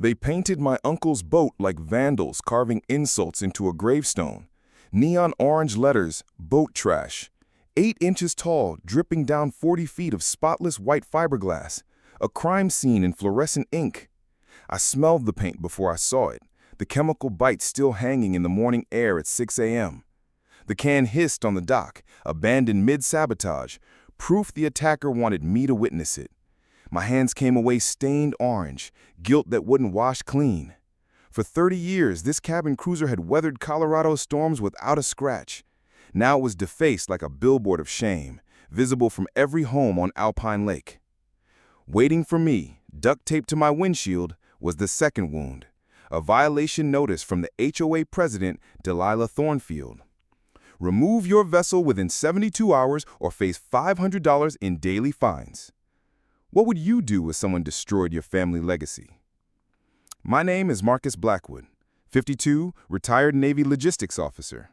They painted my uncle's boat like vandals carving insults into a gravestone. Neon orange letters, boat trash. 8 inches tall, dripping down 40 feet of spotless white fiberglass. A crime scene in fluorescent ink. I smelled the paint before I saw it, the chemical bite still hanging in the morning air at 6 a.m. The can hissed on the dock, abandoned mid-sabotage, proof the attacker wanted me to witness it. My hands came away stained orange, guilt that wouldn't wash clean. For 30 years, this cabin cruiser had weathered Colorado storms without a scratch. Now it was defaced like a billboard of shame, visible from every home on Alpine Lake. Waiting for me, duct taped to my windshield, was the second wound, a violation notice from the HOA president, Delilah Thornfield. Remove your vessel within 72 hours or face $500 in daily fines. What would you do if someone destroyed your family legacy? My name is Marcus Blackwood, 52, retired Navy logistics officer.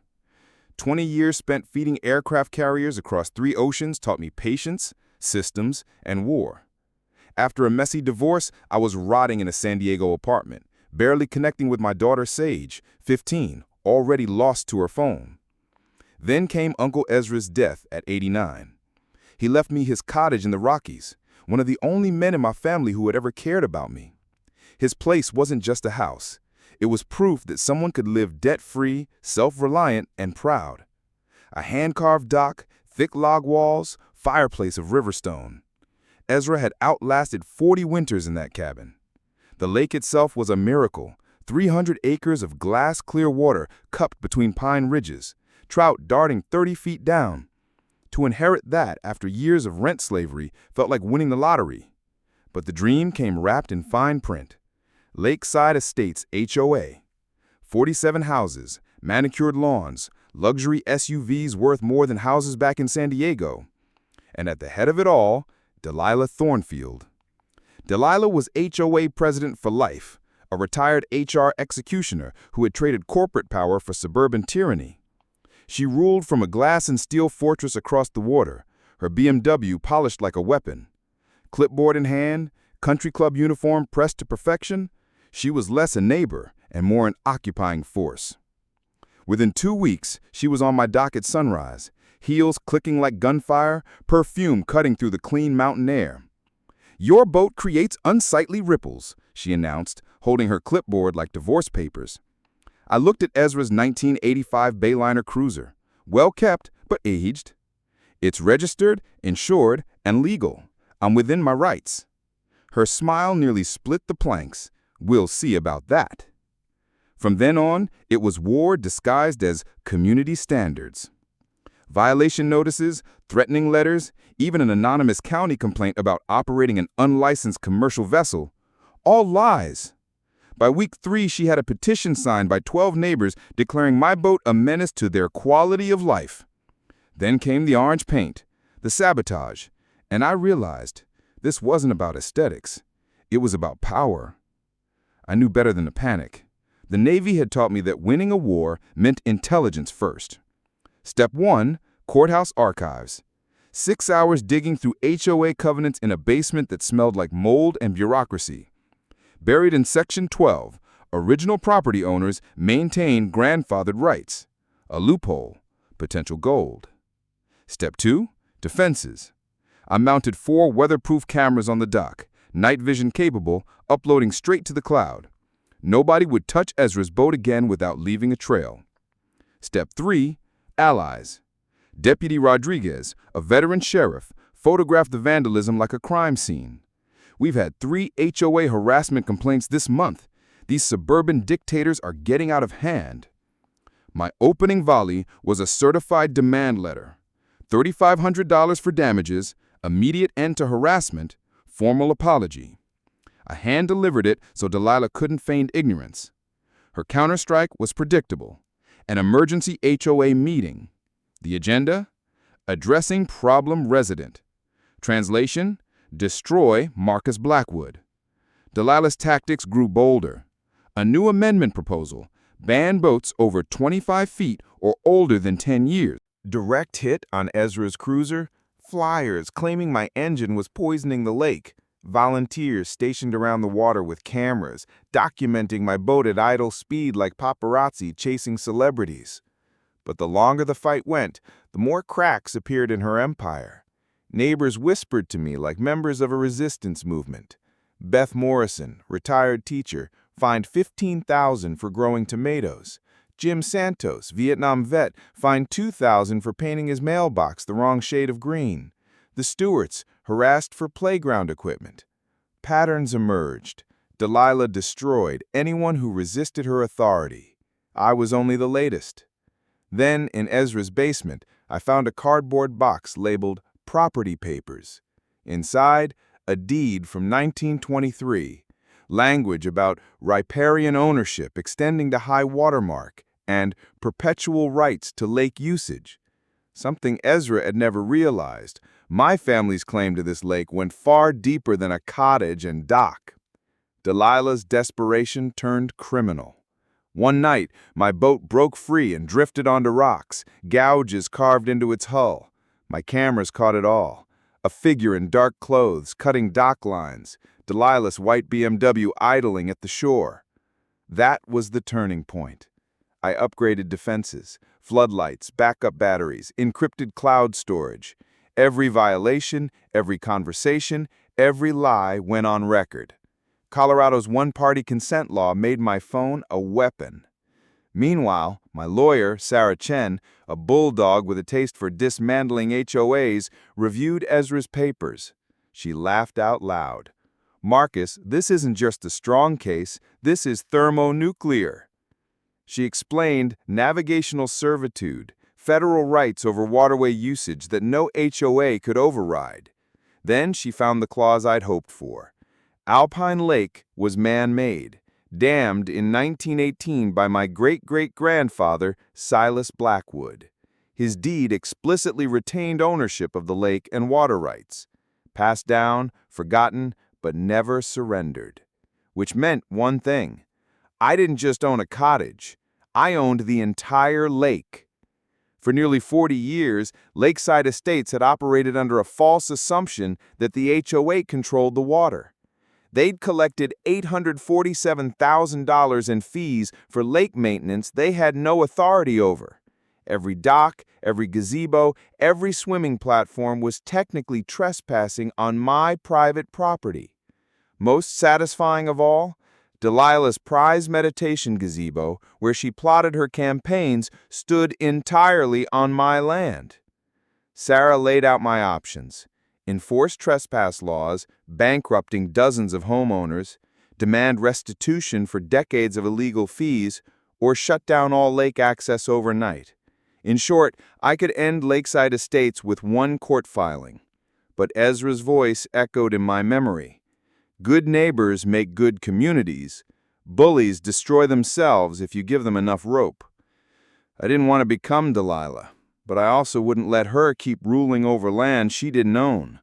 20 years spent feeding aircraft carriers across 3 oceans taught me patience, systems, and war. After a messy divorce, I was rotting in a San Diego apartment, barely connecting with my daughter Sage, 15, already lost to her phone. Then came Uncle Ezra's death at 89. He left me his cottage in the Rockies, one of the only men in my family who had ever cared about me. His place wasn't just a house. It was proof that someone could live debt-free, self-reliant, and proud. A hand-carved dock, thick log walls, fireplace of riverstone. Ezra had outlasted 40 winters in that cabin. The lake itself was a miracle, 300 acres of glass-clear water cupped between pine ridges, trout darting 30 feet down. To inherit that after years of rent slavery felt like winning the lottery. But the dream came wrapped in fine print. Lakeside Estates HOA. 47 houses, manicured lawns, luxury SUVs worth more than houses back in San Diego. And at the head of it all, Delilah Thornfield. Delilah was HOA president for life, a retired HR executioner who had traded corporate power for suburban tyranny. She ruled from a glass and steel fortress across the water, her BMW polished like a weapon. Clipboard in hand, country club uniform pressed to perfection, she was less a neighbor and more an occupying force. Within 2 weeks, she was on my dock at sunrise, heels clicking like gunfire, perfume cutting through the clean mountain air. "Your boat creates unsightly ripples," she announced, holding her clipboard like divorce papers. I looked at Ezra's 1985 Bayliner cruiser, well kept but aged. It's registered, insured, and legal. I'm within my rights. Her smile nearly split the planks. We'll see about that. From then on, it was war disguised as community standards. Violation notices, threatening letters, even an anonymous county complaint about operating an unlicensed commercial vessel. All lies. By week 3, she had a petition signed by 12 neighbors declaring my boat a menace to their quality of life. Then came the orange paint, the sabotage, and I realized this wasn't about aesthetics. It was about power. I knew better than to panic. The Navy had taught me that winning a war meant intelligence first. Step 1, courthouse archives. 6 hours digging through HOA covenants in a basement that smelled like mold and bureaucracy. Buried in Section 12, original property owners maintain grandfathered rights. A loophole, potential gold. Step 2, defenses. I mounted 4 weatherproof cameras on the dock, night vision capable, uploading straight to the cloud. Nobody would touch Ezra's boat again without leaving a trail. Step 3, allies. Deputy Rodriguez, a veteran sheriff, photographed the vandalism like a crime scene. We've had 3 HOA harassment complaints this month. These suburban dictators are getting out of hand. My opening volley was a certified demand letter. $3,500 for damages, immediate end to harassment, formal apology. I hand-delivered it so Delilah couldn't feign ignorance. Her counterstrike was predictable. An emergency HOA meeting. The agenda? Addressing problem resident. Translation? Destroy Marcus Blackwood. Delilah's tactics grew bolder. A new amendment proposal. Ban boats over 25 feet or older than 10 years. Direct hit on Ezra's cruiser. Flyers claiming my engine was poisoning the lake. volunteers stationed around the water with cameras, documenting my boat at idle speed like paparazzi chasing celebrities. But the longer the fight went, the more cracks appeared in her empire. Neighbors whispered to me like members of a resistance movement. Beth Morrison, retired teacher, fined $15,000 for growing tomatoes. Jim Santos, Vietnam vet, fined $2,000 for painting his mailbox the wrong shade of green. The Stewarts, harassed for playground equipment. Patterns emerged. Delilah destroyed anyone who resisted her authority. I was only the latest. Then, in Ezra's basement, I found a cardboard box labeled Property Papers. Inside, a deed from 1923, language about riparian ownership extending to high water mark, and perpetual rights to lake usage. Something Ezra had never realized. My family's claim to this lake went far deeper than a cottage and dock. Delilah's desperation turned criminal. One night, my boat broke free and drifted onto rocks, gouges carved into its hull. My cameras caught it all. A figure in dark clothes cutting dock lines, Delilah's white BMW idling at the shore. That was the turning point. I upgraded defenses, floodlights, backup batteries, encrypted cloud storage. Every violation, every conversation, every lie went on record. Colorado's one-party consent law made my phone a weapon. Meanwhile, my lawyer, Sarah Chen, a bulldog with a taste for dismantling HOAs, reviewed Ezra's papers. She laughed out loud. "Marcus, this isn't just a strong case, this is thermonuclear." She explained navigational servitude, federal rights over waterway usage that no HOA could override. Then she found the clause I'd hoped for. Alpine Lake was man-made, dammed in 1918 by my great-great-grandfather, Silas Blackwood. His deed explicitly retained ownership of the lake and water rights. Passed down, forgotten, but never surrendered. Which meant one thing. I didn't just own a cottage. I owned the entire lake. For nearly 40 years, Lakeside Estates had operated under a false assumption that the HOA controlled the water. They'd collected $847,000 in fees for lake maintenance they had no authority over. Every dock, every gazebo, every swimming platform was technically trespassing on my private property. Most satisfying of all, Delilah's prize meditation gazebo, where she plotted her campaigns, stood entirely on my land. Sarah laid out my options. Enforce trespass laws, bankrupting dozens of homeowners, demand restitution for decades of illegal fees, or shut down all lake access overnight. In short, I could end Lakeside Estates with one court filing. But Ezra's voice echoed in my memory. Good neighbors make good communities. Bullies destroy themselves if you give them enough rope. I didn't want to become Delilah, but I also wouldn't let her keep ruling over land she didn't own.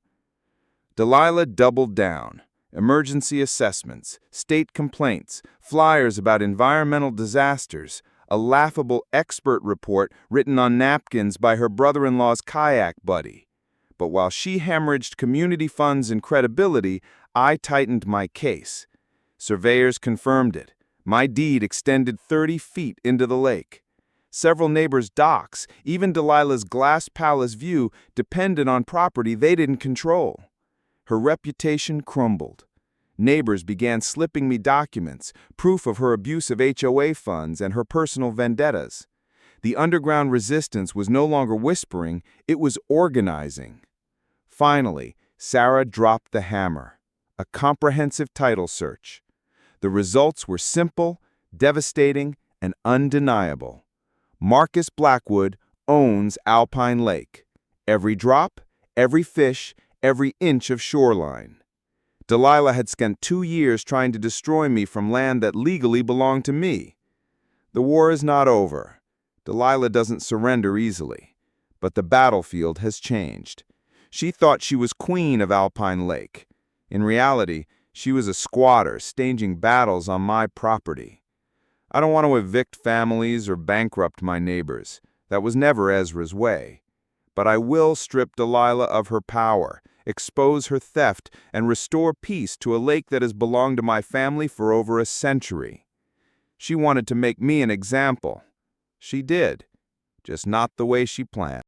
Delilah doubled down. Emergency assessments, state complaints, flyers about environmental disasters, a laughable expert report written on napkins by her brother-in-law's kayak buddy. But while she hemorrhaged community funds and credibility, I tightened my case. Surveyors confirmed it. My deed extended 30 feet into the lake. Several neighbors' docks, even Delilah's Glass Palace view, depended on property they didn't control. Her reputation crumbled. Neighbors began slipping me documents, proof of her abuse of HOA funds and her personal vendettas. The underground resistance was no longer whispering, it was organizing. Finally, Sarah dropped the hammer. A comprehensive title search. The results were simple, devastating, and undeniable. Marcus Blackwood owns Alpine Lake. Every drop, every fish, every inch of shoreline. Delilah had spent 2 years trying to destroy me from land that legally belonged to me. The war is not over. Delilah doesn't surrender easily. But the battlefield has changed. She thought she was queen of Alpine Lake. In reality, she was a squatter staging battles on my property. I don't want to evict families or bankrupt my neighbors. That was never Ezra's way. But I will strip Delilah of her power, expose her theft, and restore peace to a lake that has belonged to my family for over a century. She wanted to make me an example. She did, just not the way she planned.